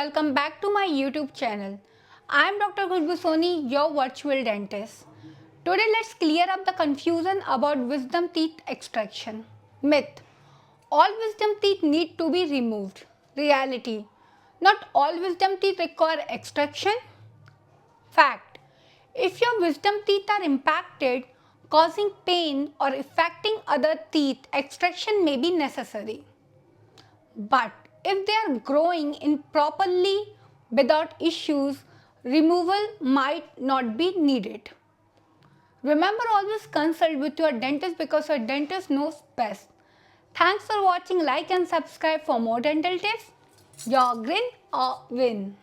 welcome back to my YouTube channel. I am Dr. Khushbu Soni, your virtual dentist. Today let's clear up the confusion about wisdom teeth extraction. Myth: all wisdom teeth need to be removed. Reality: not all wisdom teeth require extraction. Fact: if your wisdom teeth are impacted, causing pain or affecting other teeth, extraction may be necessary. But if they are growing improperly without issues, removal might not be needed. Remember, always consult with your dentist because your dentist knows best. Thanks for watching. Like and subscribe for more dental tips. Your grin or win.